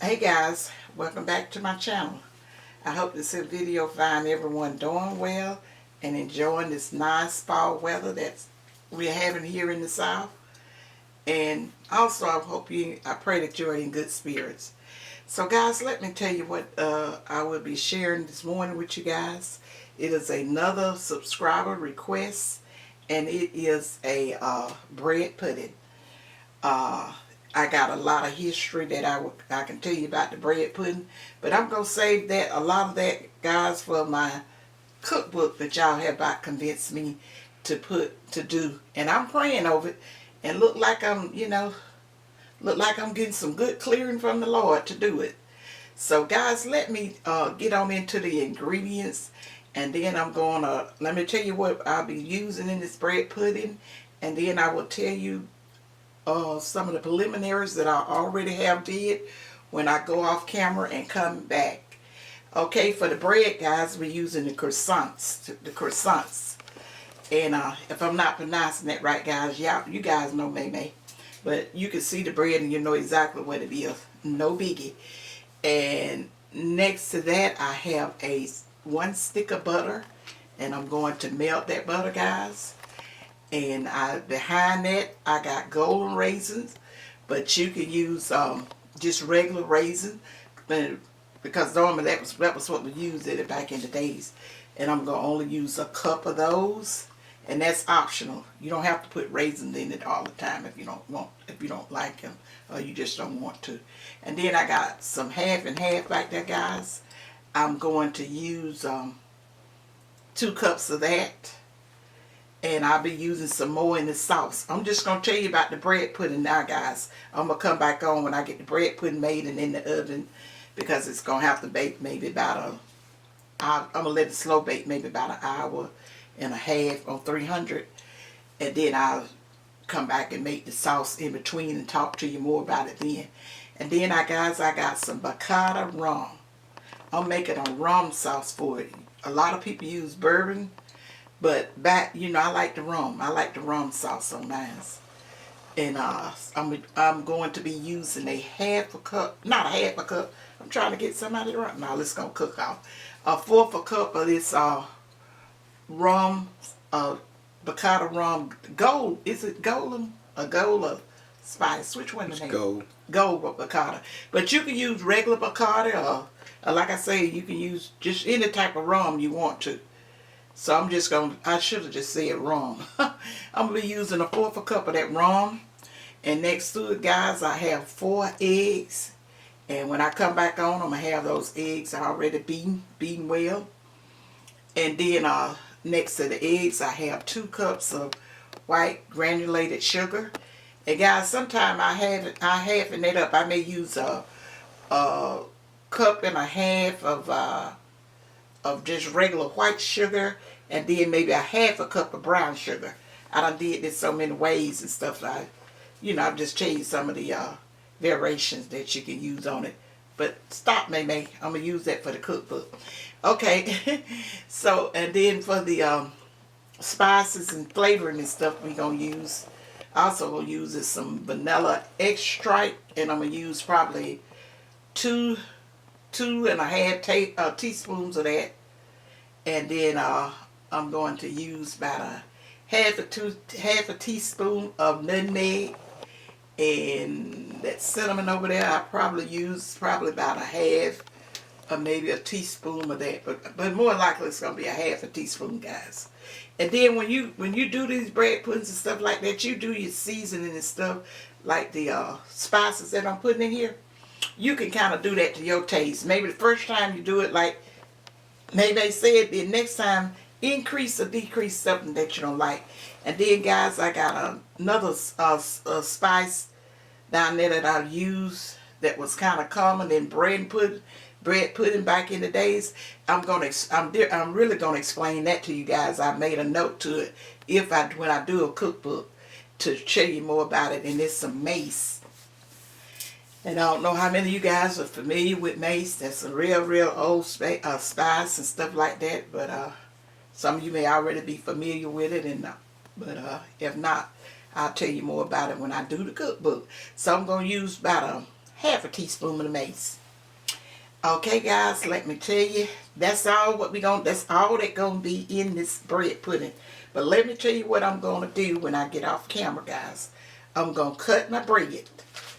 Hey guys, welcome back to my channel. I hope this video find everyone doing well and enjoying this nice fall weather that we're having here in the South. And also I pray that you're in good spirits. So guys, let me tell you what I will be sharing this morning with you guys. It is another subscriber request, and it is a bread pudding. I got a lot of history that I can tell you about the bread pudding, but I'm going to save a lot of that, guys, for my cookbook that y'all have about convinced me to do. And I'm praying over it, and look like I'm getting some good clearing from the Lord to do it. So guys, let me get on into the ingredients, and then let me tell you what I'll be using in this bread pudding, and then I will tell you some of the preliminaries that I already have did when I go off camera and come back. Okay, for the bread, guys, we're using the croissants. And if I'm not pronouncing that right, guys, you guys know me. But you can see the bread and you know exactly what it is. No biggie. And next to that, I have one stick of butter. And I'm going to melt that butter, guys. And behind that, I got golden raisins, but you can use just regular raisins, because normally that was what we used back in the days. And I'm gonna only use a cup of those, and that's optional. You don't have to put raisins in it all the time if you don't like them, or you just don't want to. And then I got some half and half back there, guys. I'm going to use 2 cups of that. And I'll be using some more in the sauce. I'm just going to tell you about the bread pudding now, guys. I'm going to come back on when I get the bread pudding made and in the oven, because it's going to have to bake maybe about I'm going to let it slow bake maybe about an hour and a half on 300. And then I'll come back and make the sauce in between and talk to you more about it then. And then I got some Bacata rum. I'm making a rum sauce for it. A lot of people use bourbon, but I like the rum. I like the rum sauce on mine. And I'm going to be using a half a cup, not a half a cup. I'm trying to get somebody right now. Let's go cook off. A fourth a cup of this rum, Bacata rum. Gold, is it golden? A gold of spice? Which one is it? Gold. Gold Bacata. But you can use regular Bacata, or like I say, you can use just any type of rum you want to. So I should have just said rum. I'm going to be using a fourth a cup of that rum. And next to it, guys, I have 4 eggs. And when I come back on, I'm going to have those eggs already beaten well. And then next to the eggs, I have 2 cups of white granulated sugar. And guys, sometimes I halven it up. I may use a cup and a half of just regular white sugar, and then maybe a half a cup of brown sugar. I done did this so many ways and stuff. I've just tell you some of the variations that you can use on it. But stop me, I'm going to use that for the cookbook. Okay, so, and then for the spices and flavoring and stuff we're going to use, also going to use some vanilla extract, and I'm going to use probably 2.5 teaspoons of that. And then I'm going to use about a half a teaspoon of nutmeg, and that cinnamon over there I probably use about a half or maybe a teaspoon of that, but more likely it's going to be a half a teaspoon, guys. And then when you do these bread puddings and stuff like that, you do your seasoning and stuff like the spices that I'm putting in here. You can kind of do that to your taste. Maybe the first time you do it, like maybe they said, the next time increase or decrease something that you don't like. And then, guys, I got another spice down there that I used that was kind of common in bread pudding back in the days. I'm really gonna explain that to you guys. I made a note to it when I do a cookbook to show you more about it. And it's some mace. And I don't know how many of you guys are familiar with mace. That's a real old spice and stuff like that. But some of you may already be familiar with it. But if not, I'll tell you more about it when I do the cookbook. So I'm going to use about a half a teaspoon of the mace. Okay guys, let me tell you, that's all that's all that gonna be in this bread pudding. But let me tell you what I'm gonna do when I get off camera, guys. I'm gonna cut my bread.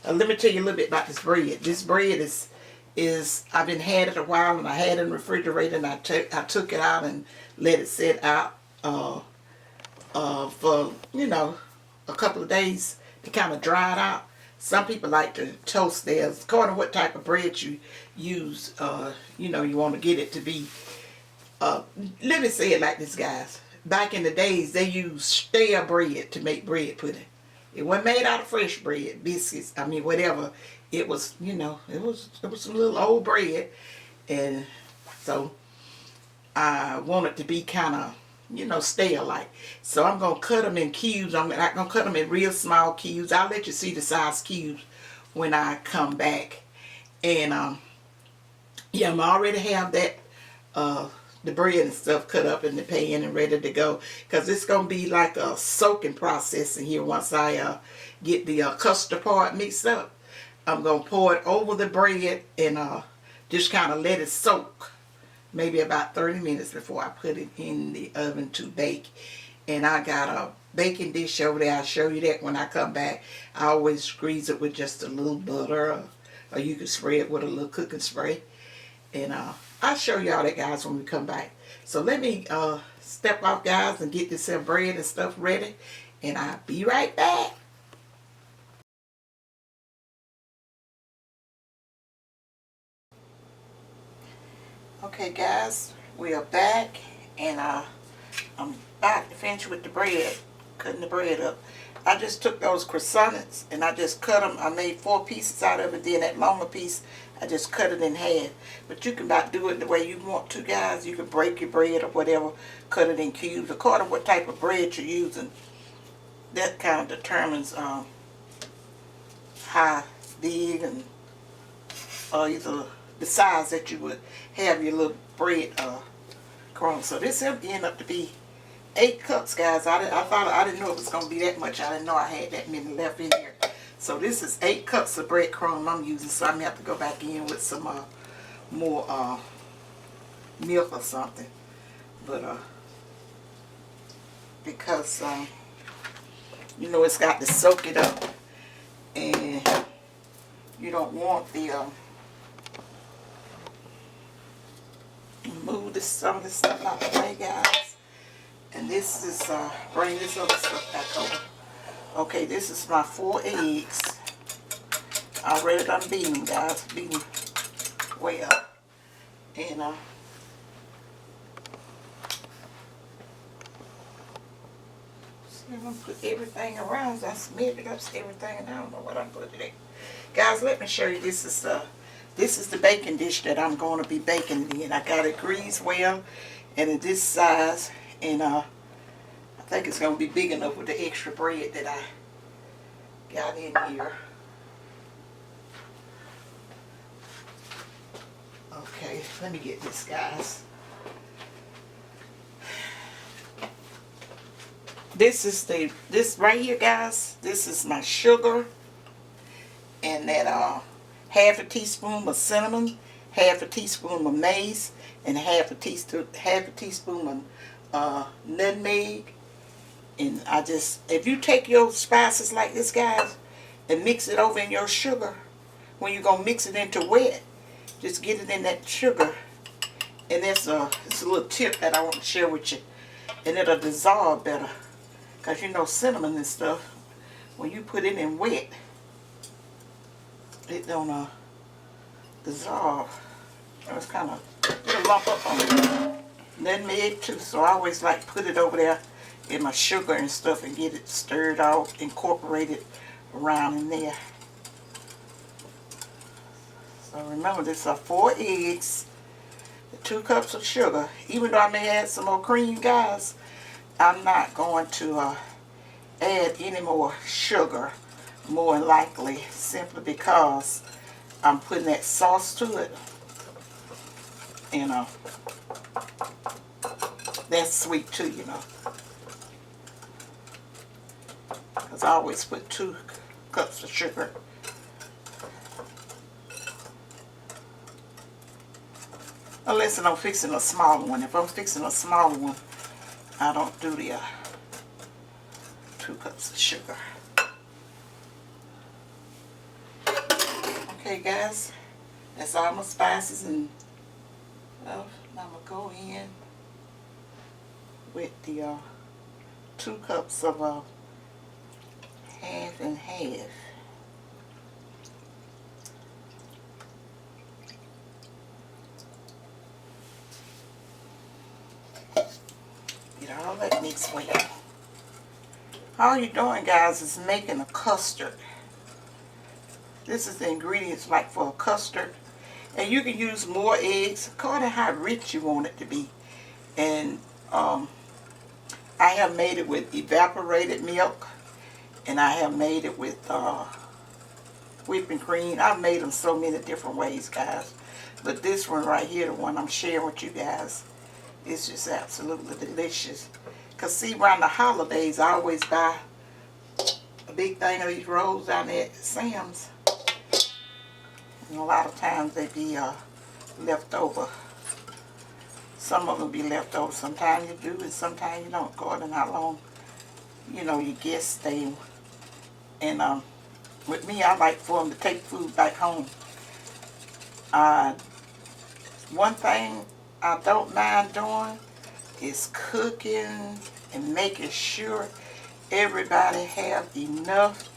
Let me tell you a little bit about this bread. This bread is I've been had it a while, and I had it in the refrigerator, and I took it out and let it sit out for a couple of days to kind of dry it out. Some people like to toast theirs according to what type of bread you use. You want to get it to be let me say it like this, guys. Back in the days, they used stale bread to make bread pudding. It wasn't made out of fresh bread, biscuits, I mean whatever. It was, it was some little old bread. And so I want it to be kind of, stale like. So I'm going to cut them in cubes. I'm not going to cut them in real small cubes. I'll let you see the size cubes when I come back. And yeah, I'm already have that the bread and stuff cut up in the pan and ready to go, because it's going to be like a soaking process in here. Once I get the custard part mixed up, I'm going to pour it over the bread and just kind of let it soak maybe about 30 minutes before I put it in the oven to bake. And I got a baking dish over there. I'll show you that when I come back. I always grease it with just a little butter, or you can spray it with a little cooking spray. And I'll show y'all that, guys, when we come back. So let me step off, guys, and get this bread and stuff ready, and I'll be right back. Okay guys, we are back, and I'm about to finish with the bread, cutting the bread up. I just took those croissants and I just cut them. I made 4 pieces out of it. Then that longer piece, I just cut it in half. But you can about do it the way you want to, guys. You can break your bread or whatever, cut it in cubes. According to what type of bread you're using, that kind of determines how big and either the size that you would have your little bread crumbs. So this ended up to be 8 cups, guys. I didn't know it was going to be that much. I didn't know I had that many left in here. So this is 8 cups of breadcrumb I'm using. So I'm going to have to go back in with some more milk or something. But because it's got to soak it up, and you don't want the move some of this stuff out the way, guys. And this is bring this other stuff back over. Okay, this is my 4 eggs. I already done beaten them, guys. Beaten well. And see, I'm gonna put everything around. I smeared it up, everything, and I don't know what I'm putting it. Guys, let me show you. This is the baking dish that I'm going to be baking in. I got it greased well, and in this size. And I think it's going to be big enough with the extra bread that I got in here. Okay, let me get this, guys. This right here, guys, this is my sugar, and that half a teaspoon of cinnamon, half a teaspoon of mace, and half a teaspoon of nutmeg. And if you take your spices like this, guys, and mix it over in your sugar, when you're gonna mix it into wet, just get it in that sugar. And it's a little tip that I want to share with you, and it'll dissolve better, because cinnamon and stuff, when you put it in wet, it don't dissolve. It's kind of it'll lump up on it. Nutmeg too, so I always like put it over there in my sugar and stuff and get it stirred out, incorporated around in there. So remember, this are 4 eggs, the 2 cups of sugar. Even though I may add some more cream, guys, I'm not going to add any more sugar, more than likely, simply because I'm putting that sauce to it. That's sweet too, because I always put 2 cups of sugar. Unless I'm fixing a smaller one. If I'm fixing a smaller one, I don't do the 2 cups of sugar. Okay guys, that's all my spices, and I'm going to go in with the 2 cups of half and half. Get all that mixed well. All you're doing, guys, is making a custard. This is the ingredients like for a custard. And you can use more eggs according to how rich you want it to be. And I have made it with evaporated milk. And I have made it with whipping cream. I've made them so many different ways, guys. But this one right here, the one I'm sharing with you guys, is just absolutely delicious. Because see, around the holidays, I always buy a big thing of these rolls down there at Sam's. And a lot of times they be left over. Some of them be left over. Sometimes you do and sometimes you don't, according to how long, you know, your guests stay. And with me, I like for them to take food back home. One thing I don't mind doing is cooking and making sure everybody have enough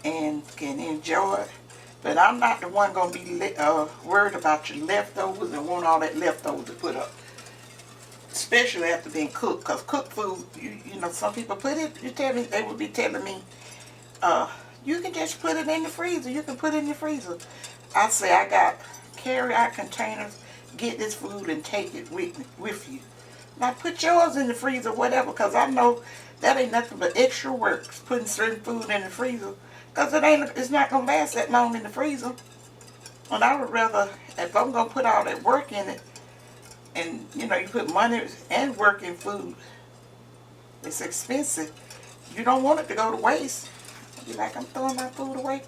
and can enjoy it. But I'm not the one going to be worried about your leftovers and want all that leftovers to put up. Especially after being cooked. Because cooked food, you know, some people put it, they would be telling me, you can just put it in the freezer. You can put it in your freezer. I say, I got carry-out containers. Get this food and take it with you. Now put yours in the freezer, whatever, because I know that ain't nothing but extra work, putting certain food in the freezer. Because it's not going to last that long in the freezer. And I would rather, if I'm going to put all that work in it, and, you know, you put money and work in food, it's expensive. You don't want it to go to waste. You're like, I'm throwing my food away.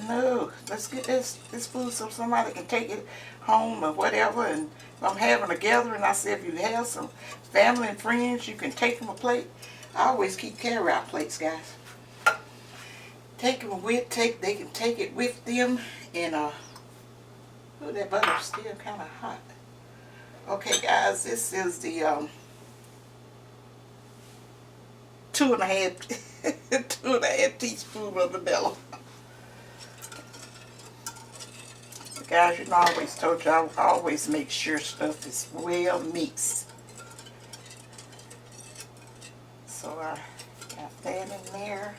No, let's get this food so somebody can take it home or whatever. And if I'm having a gathering, I say if you have some family and friends, you can take them a plate. I always keep carry-out plates, guys. Take them with, they can take it with them. And oh, that butter's still kind of hot. Okay, guys, this is the 2.5 teaspoons of vanilla. Guys, you know, I always told you, I always make sure stuff is well mixed. So I got that in there.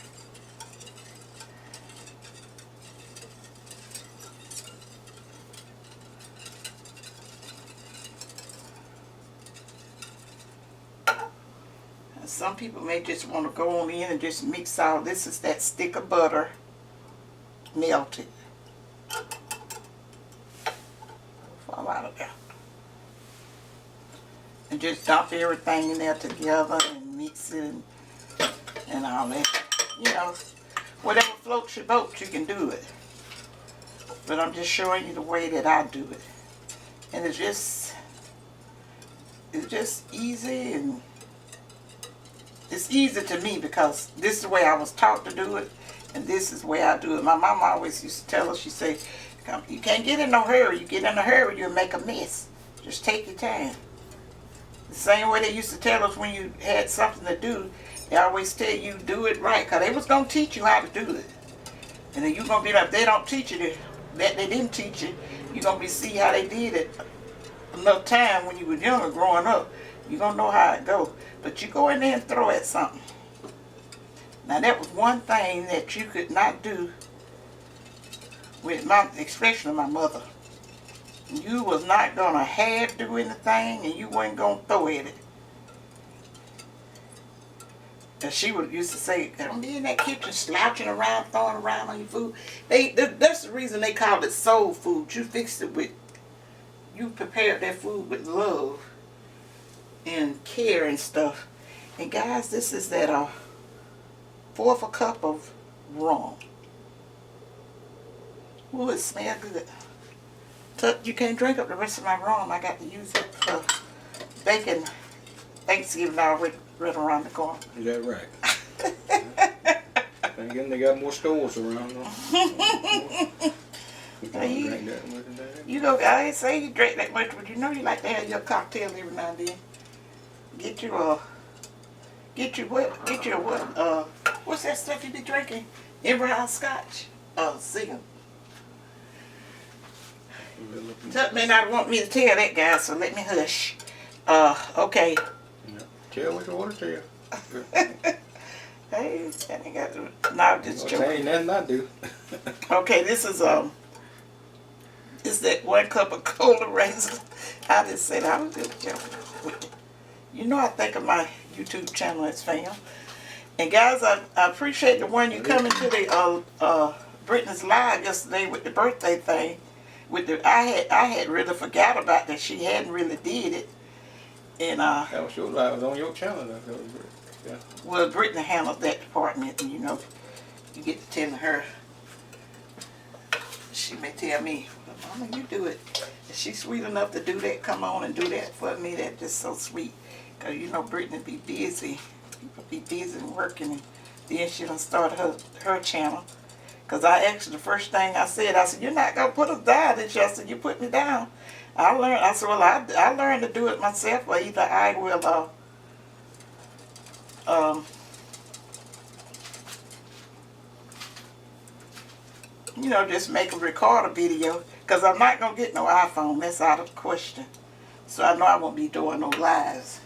And some people may just want to go on in and just mix all. This is that stick of butter melted. Fall out of there. And just dump everything in there together and mix it and all that. You know, whatever floats your boat, you can do it. But I'm just showing you the way that I do it. And it's just easy, and it's easy to me because this is the way I was taught to do it, and this is the way I do it. My mom always used to tell us, she said, you can't get in no hurry. You get in a hurry, you'll make a mess. Just take your time. The same way they used to tell us when you had something to do, they always tell you do it right, because they was going to teach you how to do it. And then you're going to be like, if they don't teach you that they didn't teach you, you're going to be see how they did it enough time when you were younger growing up. You're going to know how it goes. But you go in there and throw at something. Now that was one thing that you could not do with especially my mother. You was not going to half do anything, and you wasn't going to throw at it. And she would used to say, don't be in that kitchen slouching around, throwing around on your food. That's the reason they called it soul food. You fixed it with, you prepared that food with love and care and stuff. And guys, this is that 1/4 cup of rum. Ooh, it smells good. You can't drink up the rest of my rum. I got to use it for baking Thanksgiving already right around the corner. Is that right? Again, they got more stores around though. You go, I ain't say you drink that much, but you know you like to have your cocktail every now and then. Get you what, what's that stuff you be drinking? Every house scotch? Zinger. Tuck may not want me to tell that guy, so let me hush. Okay. Yeah. Tell what you want to tell. Hey, that ain't got to, no, just joking. Ain't nothing I do. Okay, this is, it's that 1 cup of cola raisins. I just said I was just joking with it. You know I think of my YouTube channel as fam. And guys, I appreciate the one you coming to the Brittany's live yesterday with the birthday thing. With the I had really forgot about that she hadn't really did it. And that was your live. It was on your channel. Yeah. Well, Brittany handles that department, and you know, you get to tell her. She may tell me, well, Mama, you do it. If she's sweet enough to do that, come on and do that for me. That's just so sweet. Because, you know, Brittany be busy. People be busy and working. And then she done started her channel. Because I asked her the first thing I said, you're not going to put us down. And she said, you put me down. I said, well, I learned to do it myself. Or either I will, you know, just make a record a video. Because I'm not going to get no iPhone. That's out of the question. So I know I won't be doing no lives.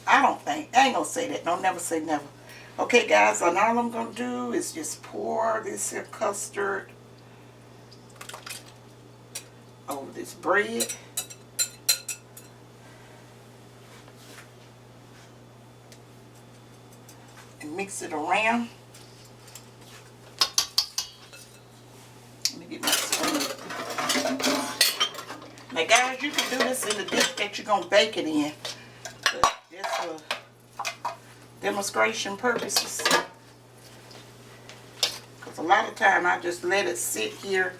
I don't think. I ain't going to say that. Don't never say never. Okay, guys. So now all I'm going to do is just pour this here custard over this bread. And mix it around. Let me get my spoon. Now guys, you can do this in the dish that you're going to bake it in. But just for demonstration purposes. Because a lot of time I just let it sit here.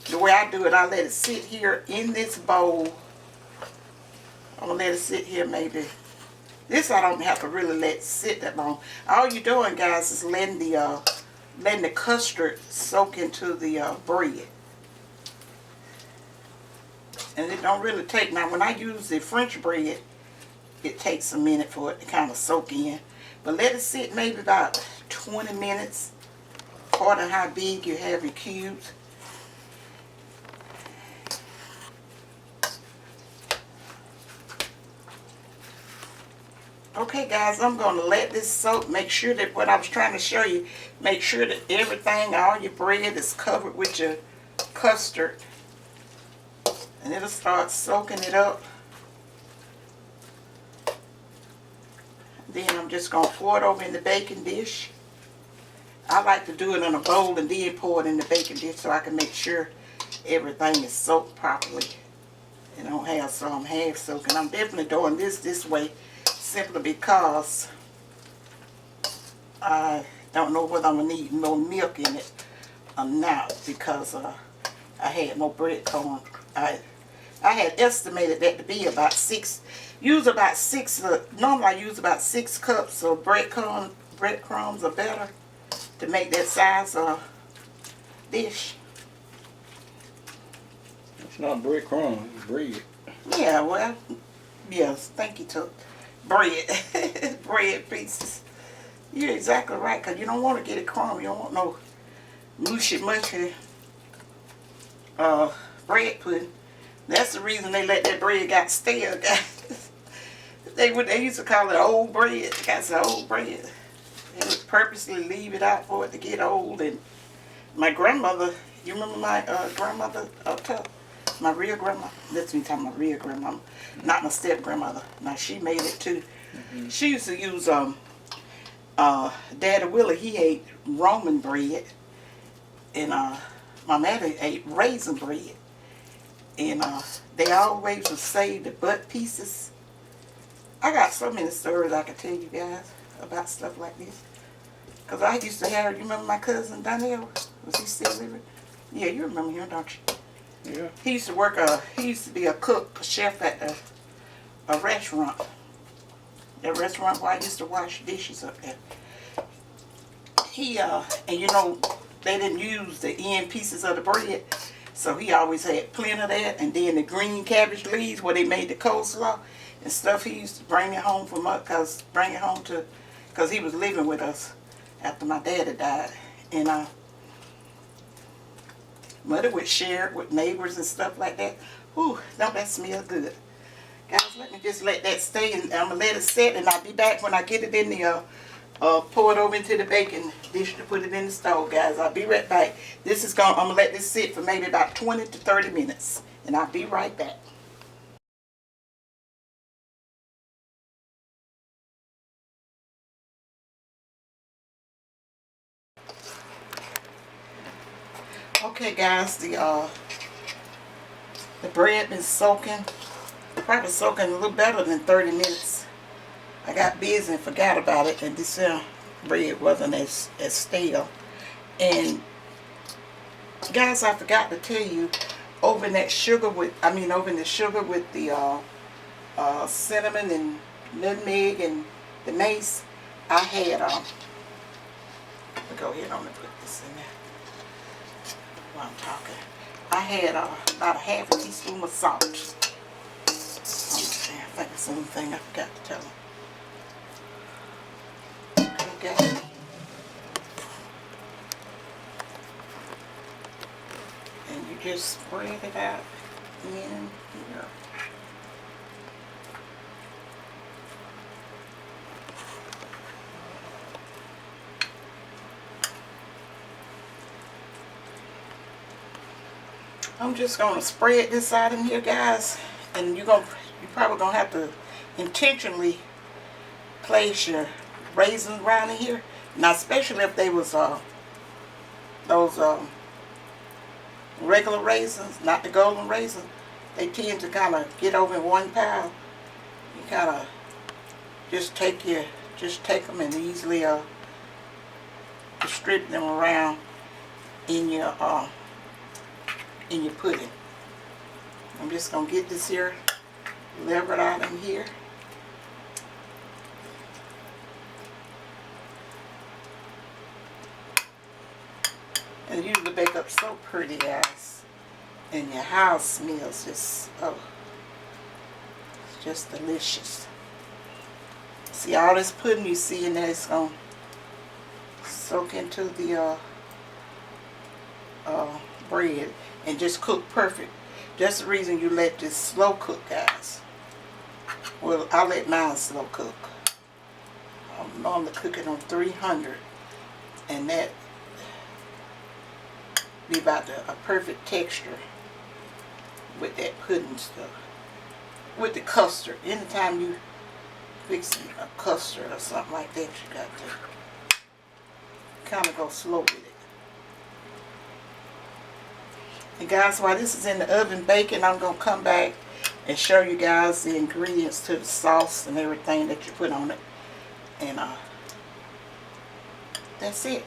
The way I do it, I let it sit here in this bowl. I'm going to let it sit here maybe. This I don't have to really let it sit that long. All you're doing, guys, is letting the custard soak into the bread. And it don't really take, now when I use the French bread, it takes a minute for it to kind of soak in. But let it sit maybe about 20 minutes, according to how big you have your cubes. Okay guys, I'm going to let this soak. Make sure that what I was trying to show you, make sure that everything, all your bread is covered with your custard. And it'll start soaking it up. Then I'm just going to pour it over in the baking dish. I like to do it in a bowl and then pour it in the baking dish so I can make sure everything is soaked properly. And don't have some half soaking. I'm definitely doing this way simply because I don't know whether I'm going to need more milk in it or not, because I had more breadcrumbs. I had estimated that to be about 6, normally I use about 6 cups of breadcrumbs or better to make that size dish. It's not breadcrumbs, it's bread. Yeah, well, yes, thank you, Tuck. Bread. Bread pieces. You're exactly right, because you don't want to get it crumb. You don't want no mushy bread pudding. That's the reason they let that bread got stale, guys. They used to call it old bread. Got some old bread. They would purposely leave it out for it to get old. And my grandmother, you remember my grandmother up top? My real grandma. That's me talking about my real grandmama. Not my step grandmother. Now she made it too. She used to use Daddy Willie, he ate Roman bread. And my mother ate raisin bread. And they always would save the butt pieces. I got so many stories I could tell you guys about stuff like this. Because I used to have, you remember my cousin Daleville? Was he still living? Yeah, you remember him, don't you? Yeah. He used to work he used to be a cook, a chef at a restaurant. The restaurant where I used to wash dishes up there. He and you know, they didn't use the end pieces of the bread, so he always had plenty of that. And then the green cabbage leaves where they made the coleslaw and stuff. He used to bring it home from us, cause he was living with us after my daddy died, and mother would share it with neighbors and stuff like that. Whew, don't that smell good. Guys, let me just let that stay, and I'm going to let it set, and I'll be back when I get it in the, pour it over into the baking dish to put it in the stove, guys. I'll be right back. I'm going to let this sit for maybe about 20 to 30 minutes, and I'll be right back. Okay, guys, the bread been soaking. Probably soaking a little better than 30 minutes. I got busy and forgot about it, and this bread wasn't as stale. And guys, I forgot to tell you, over the sugar with the cinnamon and nutmeg and the mace, I had I'll go ahead and put this in there while I'm talking. I had about a half a teaspoon of salt. I think it's the only thing I forgot to tell them. Okay. And you just spread it out in here. I'm just going to spread this out in here, guys, and you're probably going to have to intentionally place your raisins around in here. Now, especially if they was those regular raisins, not the golden raisins, they tend to kind of get over in one pile. You kind of just take them and easily distribute them around in your pudding. I'm just gonna get this here levered out in here. And you usually bake up so pretty, guys. And your house smells just, oh, it's just delicious. See, all this pudding you see in there is gonna soak into the bread and just cook perfect. That's the reason you let this slow cook, guys. Well, I let mine slow cook. I'm normally cooking on 300, and that be about a perfect texture with that pudding stuff. With the custard, anytime you fixing a custard or something like that, you got to kind of go slow with it. And guys, while this is in the oven baking, I'm going to come back and show you guys the ingredients to the sauce and everything that you put on it. And that's it.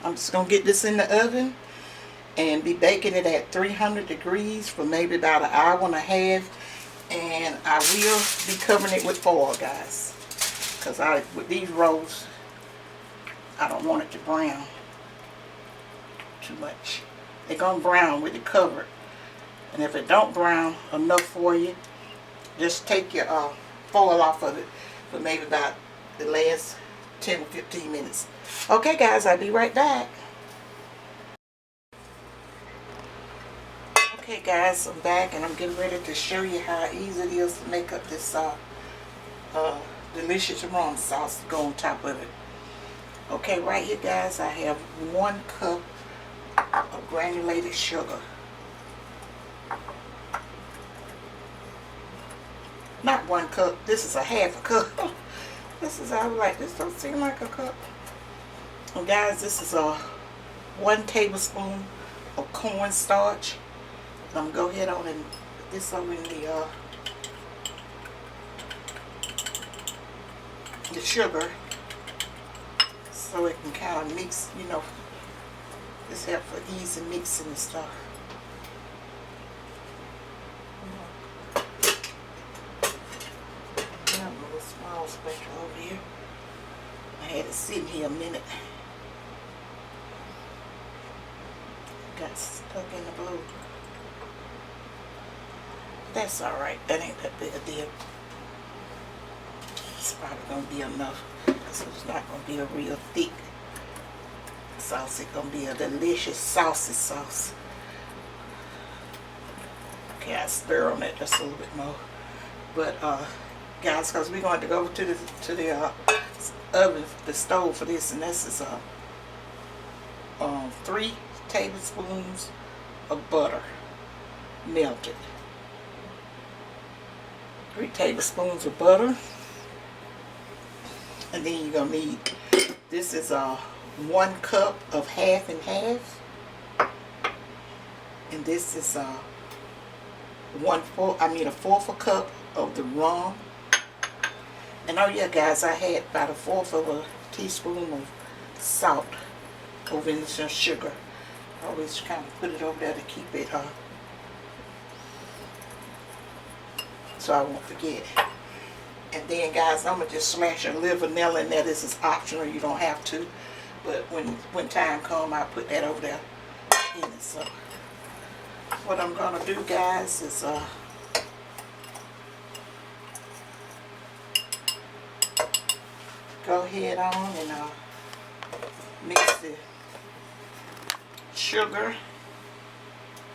I'm just going to get this in the oven and be baking it at 300 degrees for maybe about an hour and a half. And I will be covering it with foil, guys. Because with these rolls, I don't want it to brown too much. They're going to brown with it covered. And if it don't brown enough for you, just take your foil off of it for maybe about the last 10 or 15 minutes. Okay, guys, I'll be right back. Okay, guys, I'm back, and I'm getting ready to show you how easy it is to make up this delicious rum sauce to go on top of it. Okay, right here, guys, I have 1 cup of granulated sugar. Not 1 cup, this is a half a cup. I was like, this don't seem like a cup. And guys, this is 1 tablespoon of cornstarch. I'm going to go ahead on and put this over in the sugar so it can kind of mix, you know, this helps for easy mixing and stuff. it sitting here a minute. Got stuck in the glue. That's alright. That ain't that big a deal. It's probably going to be enough. So it's not going to be a real thick sauce. It's going to be a delicious saucy sauce. Okay, I stir on it just a little bit more. But guys, because we're going to go to the oven, the stove for this, and this is 3 tablespoons of butter melted. 3 tablespoons of butter. And then you're going to need, this is 1 cup of half and half. And this is a 1/4 a cup of the rum. And oh yeah, guys, I had about 1/4 of a teaspoon of salt over in some sugar. I always kind of put it over there to keep it so I won't forget. And then, guys, I'm gonna just slash a little vanilla in there. This is optional; you don't have to. But when time comes, I'll put that over there in it. So what I'm gonna do, guys, is go ahead on and mix the sugar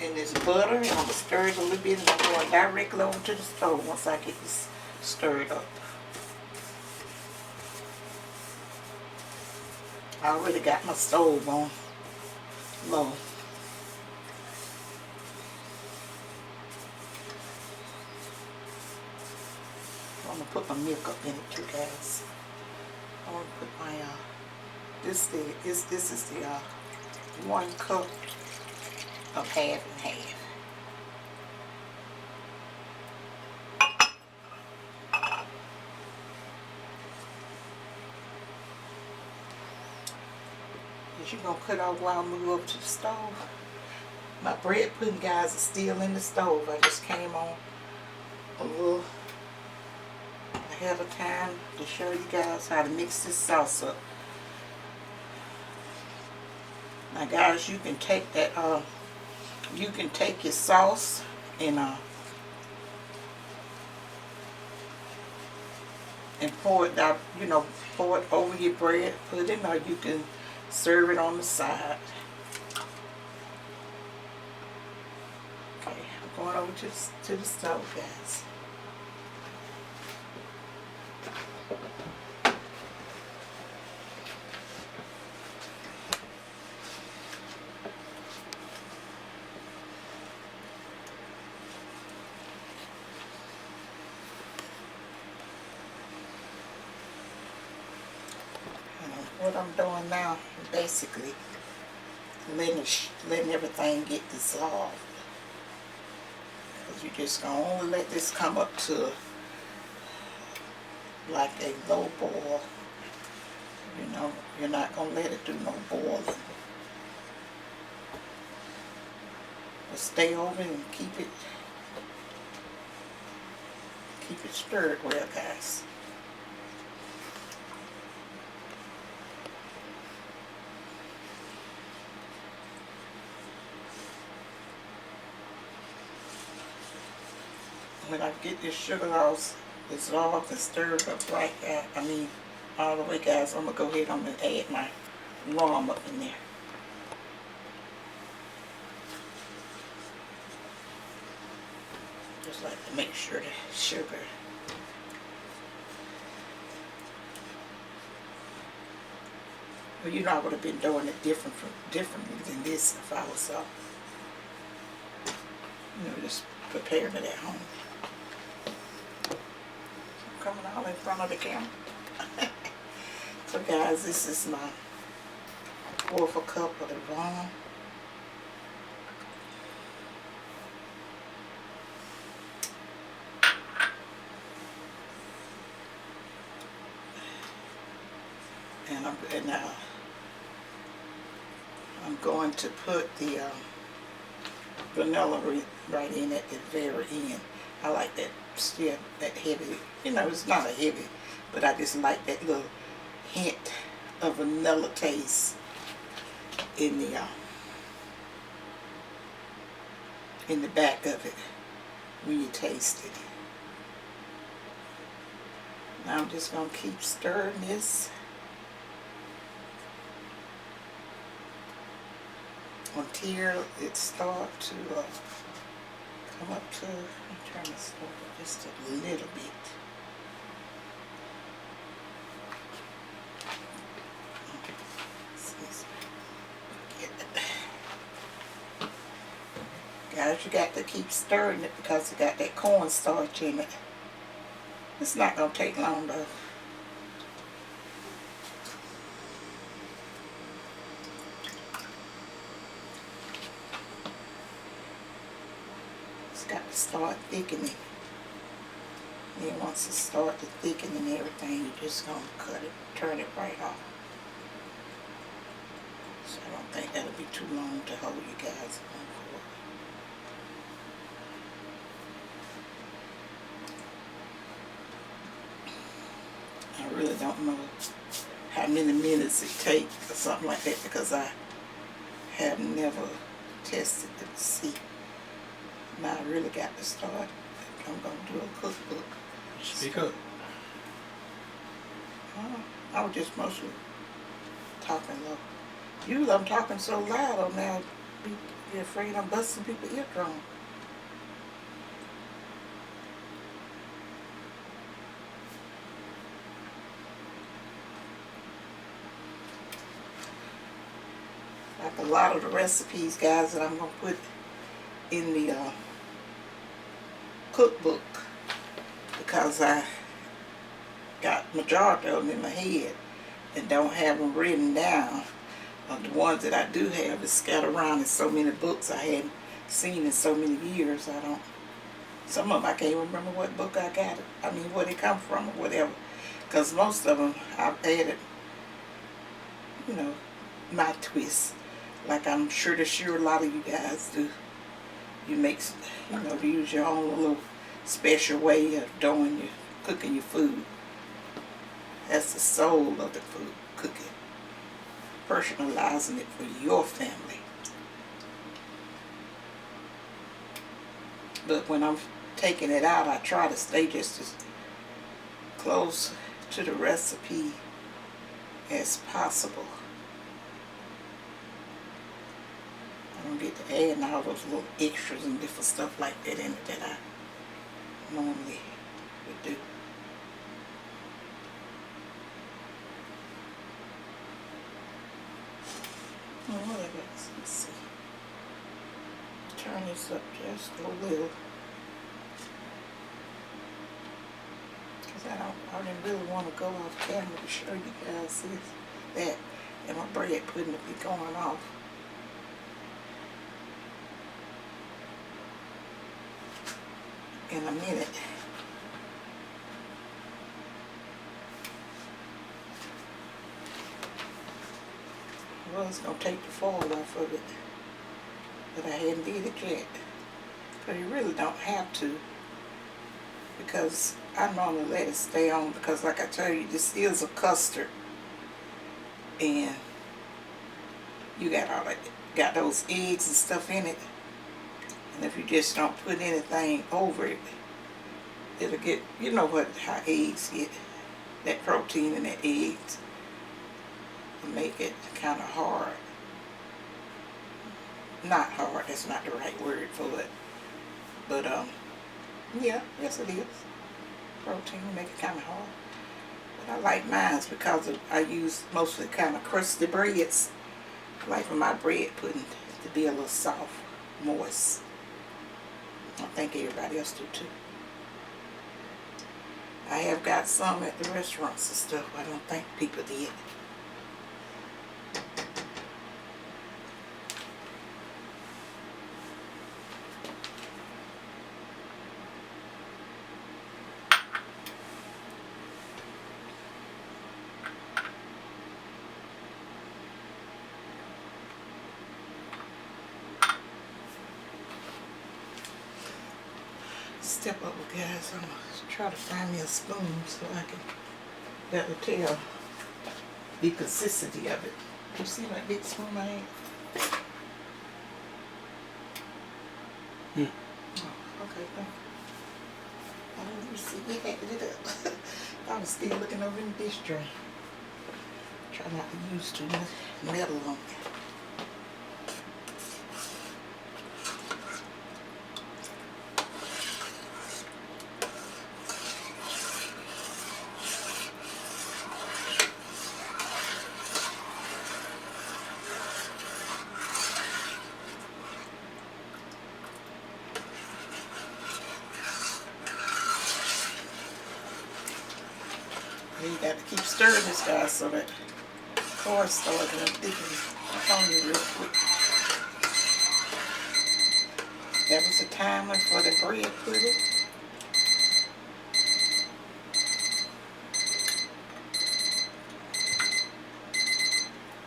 and this butter, and I'm gonna stir it a little bit, and I'm going directly over to the stove once I get this stirred up. I already got my stove on low. I'm gonna put my milk up in it too, guys. I'm gonna put my this is the 1 cup of half and half. You're going to cut off while I move over to the stove. My bread pudding, guys, is still in the stove. I just came on a little ahead of time to show you guys how to mix this sauce up. Now, guys, you can take that, you can take your sauce and pour it out, pour it over your bread pudding, or you can serve it on the side. Okay, I'm going over to the stove, guys. What I'm doing now, basically letting everything get dissolved. Because you're just going to only let this come up to like a low boil. You're not going to let it do no boiling. But stay over and keep it stirred well, guys. When I get this sugar all dissolved and stirred up right, all the way, guys, I'm going to go ahead and add my rum up in there. Just like to make sure the sugar I would have been doing it differently than this if I was just preparing it at home. Coming all in front of the camera. So, guys, this is my 1/4 cup of the rum. And I'm going to put the vanilla right in at the very end. I like that, still that heavy. It's not a heavy, but I just like that little hint a vanilla taste in the back of it when you taste it. Now I'm just going to keep stirring this until it starts to come up to, I'm trying to slow it just a little bit. Guys, you got to keep stirring it because it got that cornstarch in it. It's not going to take long though. It's got to start thickening. Then once it starts to thicken and everything, you're just going to cut it, turn it right off. So I don't think that'll be too long to hold you guys on for. I really don't know how many minutes it takes or something like that because I have never tested it to see. Now I really got to start. I'm going to do a cookbook. Speak up. I was just mostly talking low. Usually I'm talking so loud on now, you're afraid I'm busting people's eardrum. Like a lot of the recipes, guys, that I'm going to put in the cookbook, because I got majority of them in my head and don't have them written down. The ones that I do have is scattered around in so many books I hadn't seen in so many years. Some of them I can't remember what book I got it. I mean, where they come from or whatever. Because most of them I've added, you know, my twist. Like I'm sure a lot of you guys do. You make, you know, use your own little special way of cooking your food. That's the soul of the food, cooking. Personalizing it for your family. But when I'm taking it out, I try to stay just as close to the recipe as possible. I don't get to add all those little extras and different stuff like that in it that I normally would do. Let's see. Turn this up just a little. Because I didn't really want to go off camera to show you guys that. And my bread pudding will be going off. In a minute. I was going to take the foil off of it, but I hadn't did it yet. But you really don't have to, because I normally let it stay on, because like I tell you, this is a custard, and you got those eggs and stuff in it, and if you just don't put anything over it, it'll get, you know how eggs get that protein in the eggs. Make it kind of hard. Not hard, that's not the right word for it. But yeah, yes it is. Protein make it kind of hard. But I like mine because I use mostly kind of crusty breads. I like for my bread pudding to be a little soft, moist. I think everybody else do too. I have got some at the restaurants and stuff. I don't think people did. Step up, guys. I'm going to try to find me a spoon so I can better tell the consistency of it. You see that big spoon I had? Hmm. Oh, okay, thank you. I didn't even see you had it up. I was still looking over in the dish tray. Try not to use too much metal on it. You got to keep stirring this guy so that corn starts to thicken on you real quick. That was a timer for the bread pudding.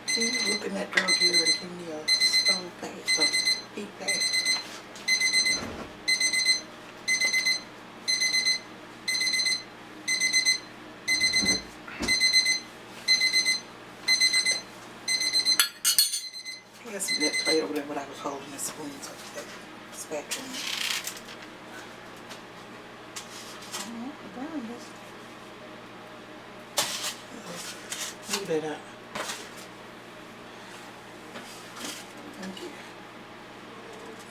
Can you look in that drawer here and give me a stove bag or heat bag? I got some of that plate over there, but I was holding the spoons up that spatula. Oh, burn this. Move that out. Thank you.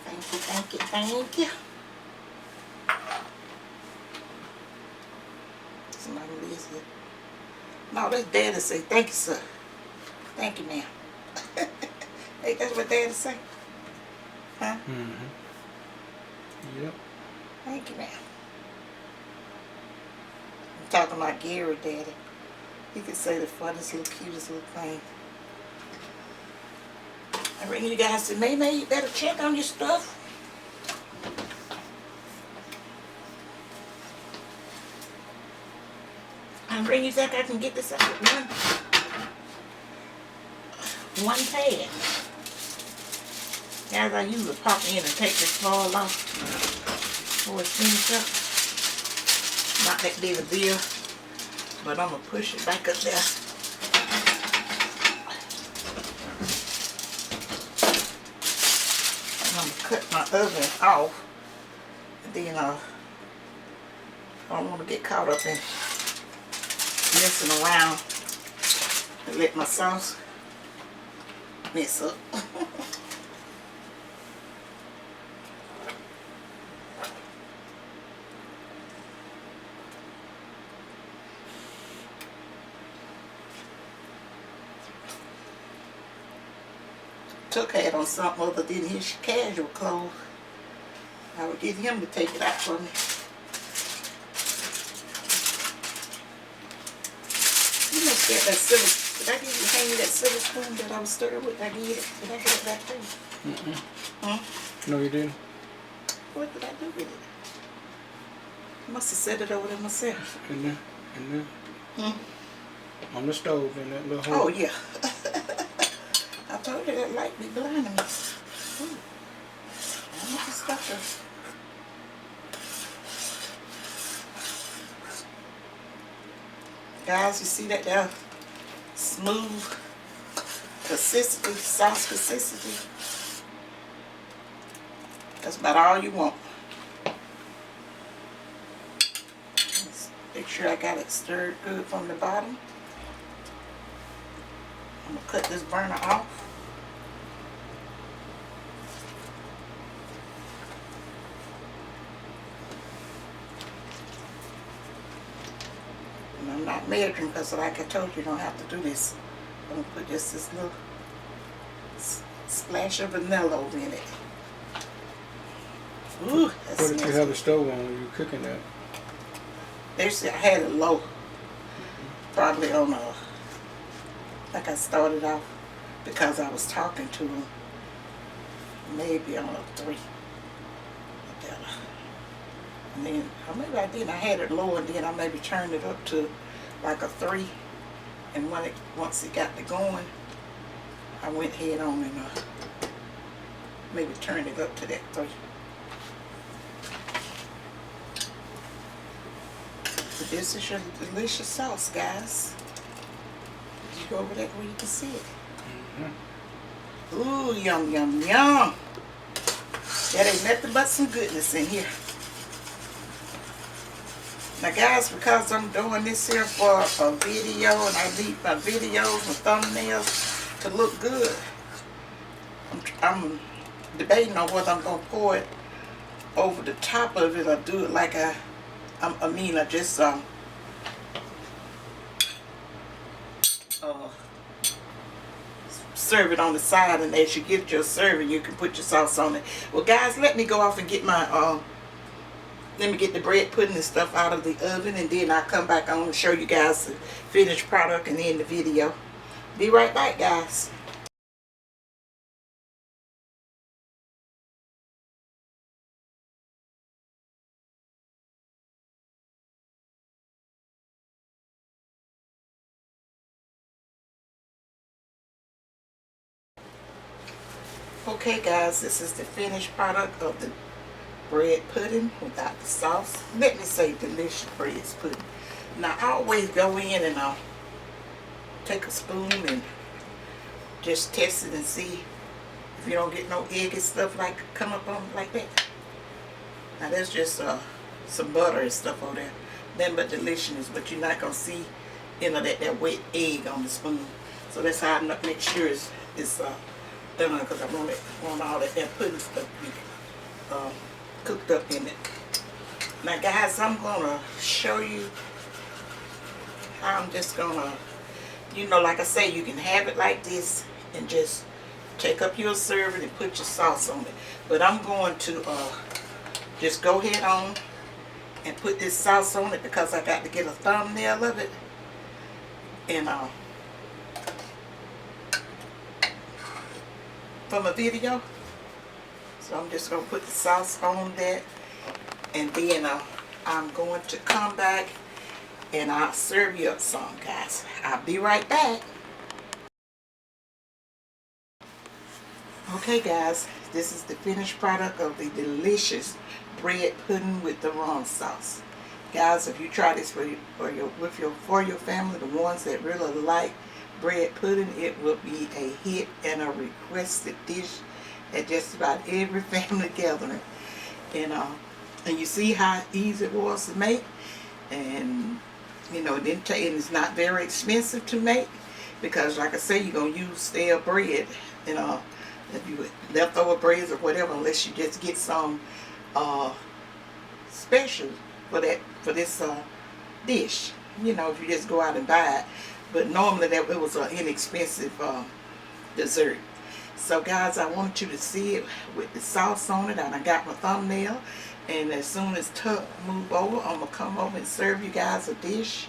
Thank you, thank you, thank you. Somebody lives here. No, that's Daddy say, thank you, sir. Thank you, ma'am. Hey, that's what Daddy say. Huh? Mm-hmm. Yep. Thank you, ma'am. I'm talking about Gary, Daddy. He could say the funniest little, cutest little thing. I bring you guys to May, you better check on your stuff. I bring you think I can get this out with one pad. Guys, I usually pop in and take this ball off before it's finished up. Not that big a deal, but I'm going to push it back up there. And I'm going to cut my oven off. And then I don't want to get caught up in messing around and let my sauce mess up. Tuck had on something other than his casual clothes. I would get him to take it out for me. You must get that silver. Did I give you hand you that silver spoon that I was stirring with? Did I get it? Did I get it back too? Mm-mm. Huh? No, you didn't. What did I do with it? I must have set it over there myself. In there. Hmm? On the stove in that little hole. Oh yeah. I told you that light be blinding me. Ooh. I'm not stuck there. Guys, you see that there smooth consistency, sauce consistency? That's about all you want. Let's make sure I got it stirred good from the bottom. I'm going to cut this burner off. And I'm not measuring because like I told you, you don't have to do this. I'm going to put just this little splash of vanilla over in it. Ooh, that's What did you have the stove on when you were cooking that? I had it low. Probably on a, like I started off because I was talking to him. Maybe on a 3. And then, or maybe I didn't. I had it low and then I maybe turned it up to like a 3. And when once it got to going, I went head on and maybe turned it up to that 3. This is your delicious sauce, guys. you over there where you can see it. Mm-hmm. Ooh, yum, yum, yum. That ain't nothing but some goodness in here. Now guys, because I'm doing this here for a video and I need my videos and thumbnails to look good, I'm debating on whether I'm going to pour it over the top of it or do it like I just serve it on the side, and as you get your serving you can put your sauce on it. Well guys, let me go off and get my let me get the bread pudding and stuff out of the oven, and then I'll come back on and show you guys the finished product and end the video. Be right back, guys. Okay guys, this is the finished product of the bread pudding without the sauce. Let me say delicious bread pudding. Now I always go in and I'll take a spoon and just test it and see if you don't get no egg and stuff like come up on like that. Now that's just some butter and stuff on there. Nothing but delicious, but you're not gonna see, you know, that wet egg on the spoon. So that's how I make sure it's done, because I want all that pudding stuff to be cooked up in it. Now guys, I'm gonna show you how I'm just gonna, you know, like I say, you can have it like this and just take up your serving and put your sauce on it. But I'm going to just go ahead on and put this sauce on it because I got to get a thumbnail of it. And from a video. So I'm just going to put the sauce on that, and then I'm going to come back and I'll serve you up some, guys. I'll be right back. Okay guys, this is the finished product of the delicious bread pudding with the rum sauce. Guys, if you try this for your family, the ones that really like bread pudding, it will be a hit and a requested dish at just about every family gathering. And you see how easy it was to make, and you know, and it's not very expensive to make, because like I say, you're gonna use stale bread, you know, if you leftover breads or whatever, unless you just get some special for this dish, you know, if you just go out and buy it. But normally that it was an inexpensive dessert. So guys, I want you to see it with the sauce on it, and I got my thumbnail, and as soon as Tuck move over, I'm gonna come over and serve you guys a dish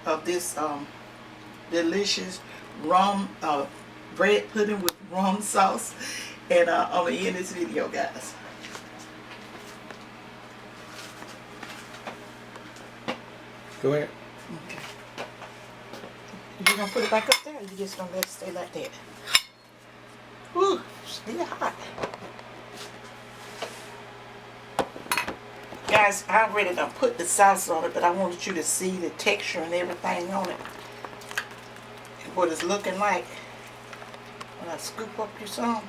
of this delicious rum bread pudding with rum sauce. And I'm gonna end this video, guys. Go ahead. Okay. You gonna put it back up there, or you just gonna let it stay like that? Whew, still hot. Guys, I already done put the sauce on it, but I wanted you to see the texture and everything on it, and what it's looking like when I scoop up your some.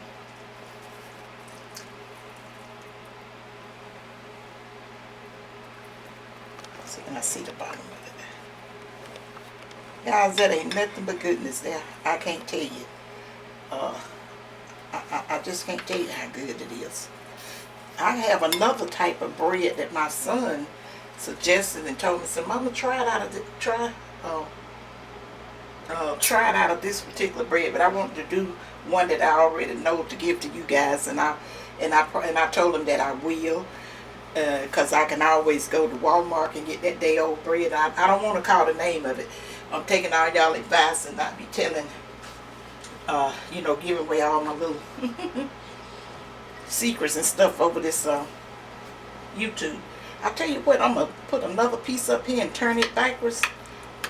See, and I see the bottom of it. Guys, that ain't nothing but goodness there. I can't tell you. I just can't tell you how good it is. I have another type of bread that my son suggested and told me, so Mama, try it out of this particular bread. But I wanted to do one that I already know to give to you guys, and I told him that I will, because I can always go to Walmart and get that day old bread. I don't want to call the name of it. I'm taking all y'all advice and not be telling, you know, giving away all my little secrets and stuff over this YouTube. I tell you what, I'm gonna put another piece up here and turn it backwards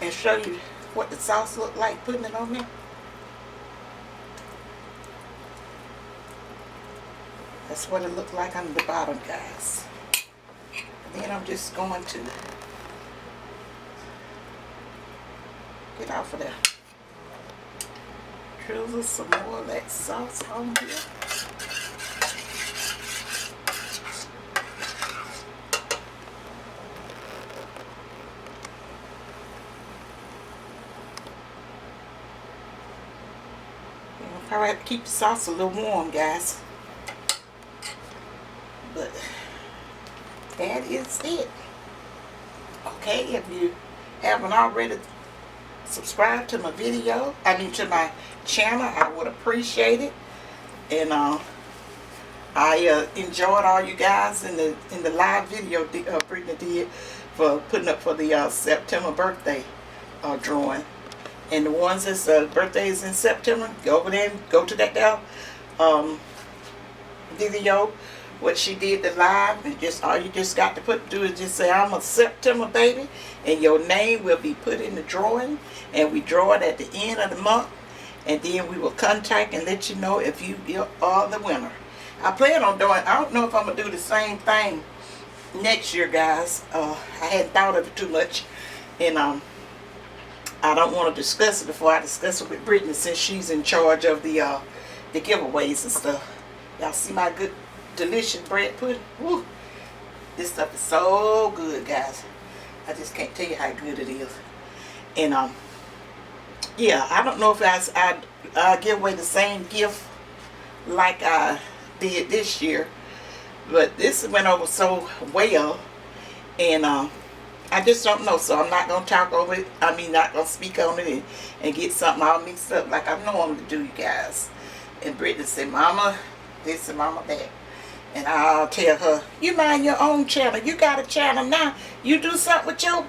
and show you what the sauce look like putting it on there. That's what it looked like on the bottom, guys. And then I'm just going to get off of there. drizzle some more of that sauce on here. I'll probably have to keep the sauce a little warm, guys. But that is it. Okay, if you haven't already subscribed to my video, to my channel, I would appreciate it. And I enjoyed all you guys in the live video Brittany did for putting up for the September birthday drawing. And the ones that's birthdays in September, go over there and go to that video, what she did the live, and just all you just got to do is just say, I'm a September baby, and your name will be put in the drawing, and we draw it at the end of the month, and then we will contact and let you know if you are the winner. I plan on doing, I don't know if I'm going to do the same thing next year, guys. I hadn't thought of it too much, and I don't want to discuss it before I discuss it with Brittany, since she's in charge of the giveaways and stuff. Y'all see my good delicious bread pudding? Woo! This stuff is so good, guys. I just can't tell you how good it is. And yeah, I don't know if I give away the same gift like I did this year, but this went over so well, and I just don't know, so I'm not going to talk over it. Not going to speak on it and get something all mixed up like I normally do, you guys. And Brittany said, Mama this and Mama that. And I'll tell her, you mind your own channel. You got a channel now. You do something with your,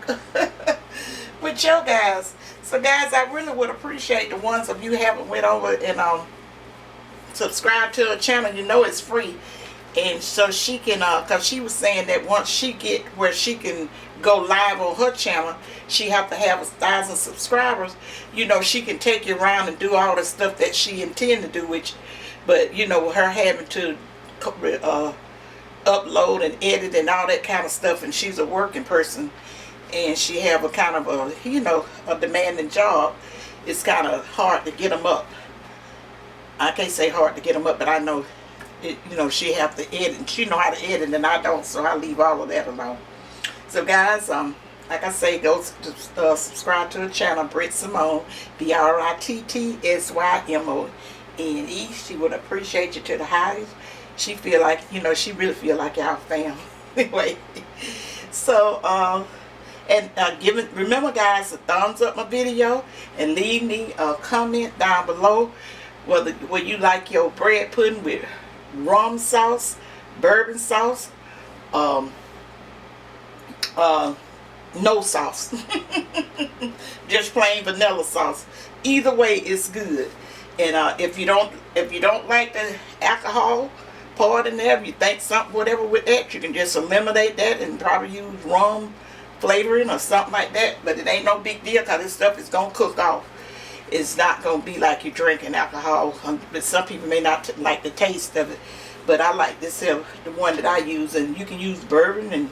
with your guys. So, guys, I really would appreciate the ones of you who haven't went over and subscribe to her channel. You know it's free. And so she can, because she was saying that once she get where she can go live on her channel, she have to have 1,000 subscribers. You know, she can take you around and do all the stuff that she intend to do, but you know, her having to upload and edit and all that kind of stuff, and she's a working person, and she have a kind of a demanding job. It's kind of hard to get them up. I can't say hard to get them up, but I know it, she have to edit, and she know how to edit, and I don't, so I leave all of that alone. So, guys, like I say, go subscribe to the channel, Britt Simone, BRITTSYMONE. She would appreciate you to the highest. She feel like, she really feel like y'all family. Anyway, so, remember, guys, to thumbs up my video and leave me a comment down below whether you like your bread pudding with rum sauce, bourbon sauce, no sauce, just plain vanilla sauce. Either way, it's good. And if you don't like the alcohol part in there, if you think something whatever with that, you can just eliminate that and probably use rum flavoring or something like that. But it ain't no big deal, because this stuff is gonna cook off. It's not gonna be like you're drinking alcohol. But some people may not like the taste of it, but I like this here, the one that I use. And you can use bourbon, and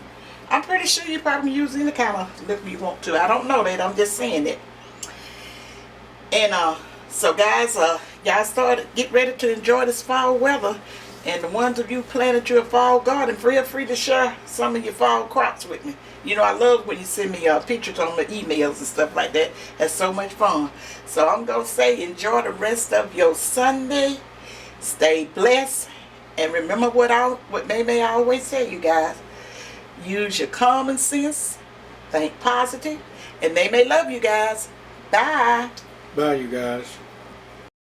I'm pretty sure you probably use any kind of liquor you want to. I don't know that, I'm just saying it. And so, guys, y'all get ready to enjoy this fall weather. And the ones of you planted your fall garden, feel free to share some of your fall crops with me. I love when you send me pictures on the emails and stuff like that. That's so much fun. So I'm going to say, enjoy the rest of your Sunday. Stay blessed. And remember what May always say, you guys. Use your common sense. Think positive. And May love you guys. Bye. Bye, you guys.